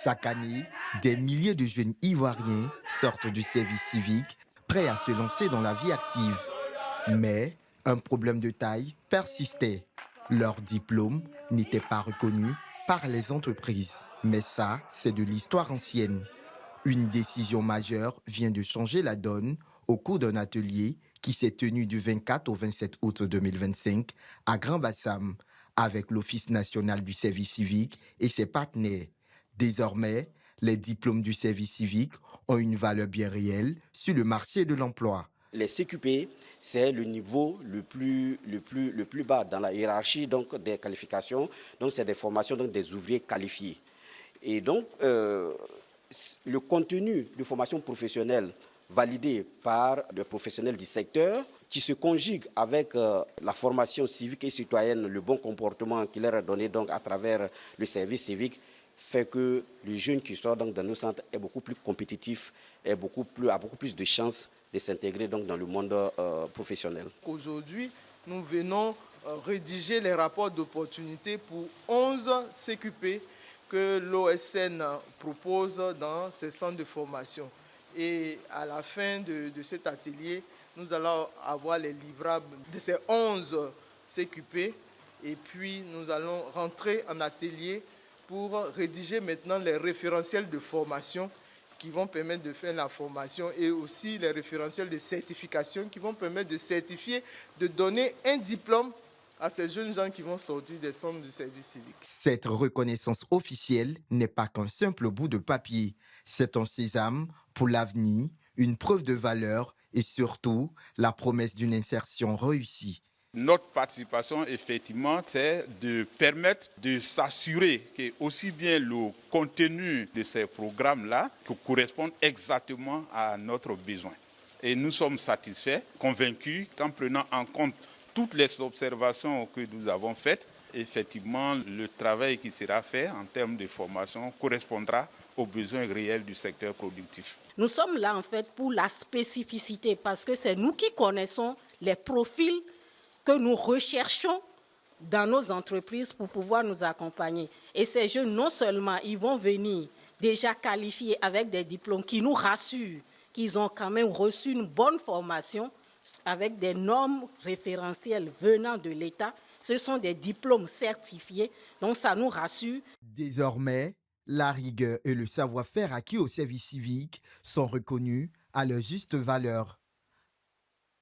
Chaque année, des milliers de jeunes Ivoiriens sortent du service civique, prêts à se lancer dans la vie active. Mais un problème de taille persistait. Leur diplôme n'était pas reconnu par les entreprises. Mais ça, c'est de l'histoire ancienne. Une décision majeure vient de changer la donne au cours d'un atelier qui s'est tenu du 24 au 27 août 2025 à Grand-Bassam avec l'Office national du service civique et ses partenaires. Désormais, les diplômes du service civique ont une valeur bien réelle sur le marché de l'emploi. Les CQP, c'est le niveau le plus bas dans la hiérarchie donc, des qualifications. Donc, c'est des formations donc, des ouvriers qualifiés. Et donc, le contenu de formation professionnelle validé par des professionnels du secteur, qui se conjugue avec la formation civique et citoyenne, le bon comportement qui leur est donné donc, à travers le service civique, fait que les jeunes qui sortent donc, dans nos centres est beaucoup plus compétitif, a beaucoup plus de chances de s'intégrer donc, dans le monde professionnel. Aujourd'hui, nous venons rédiger les rapports d'opportunité pour 11 CQP que l'OSN propose dans ces centres de formation. Et à la fin de cet atelier, nous allons avoir les livrables de ces 11 CQP et puis nous allons rentrer en atelier pour rédiger maintenant les référentiels de formation qui vont permettre de faire la formation et aussi les référentiels de certification qui vont permettre de certifier, de donner un diplôme à ces jeunes gens qui vont sortir des centres de service civique. Cette reconnaissance officielle n'est pas qu'un simple bout de papier. C'est un sésame pour l'avenir, une preuve de valeur et surtout la promesse d'une insertion réussie. Notre participation, effectivement, c'est de permettre de s'assurer que aussi bien le contenu de ces programmes-là correspondent exactement à notre besoin. Et nous sommes satisfaits, convaincus qu'en prenant en compte toutes les observations que nous avons faites, effectivement, le travail qui sera fait en termes de formation correspondra aux besoins réels du secteur productif. Nous sommes là, en fait, pour la spécificité, parce que c'est nous qui connaissons les profils que nous recherchons dans nos entreprises pour pouvoir nous accompagner. Et ces jeunes, non seulement ils vont venir déjà qualifiés avec des diplômes qui nous rassurent qu'ils ont quand même reçu une bonne formation avec des normes référentielles venant de l'État. Ce sont des diplômes certifiés, donc ça nous rassure. Désormais, la rigueur et le savoir-faire acquis au service civique sont reconnus à leur juste valeur.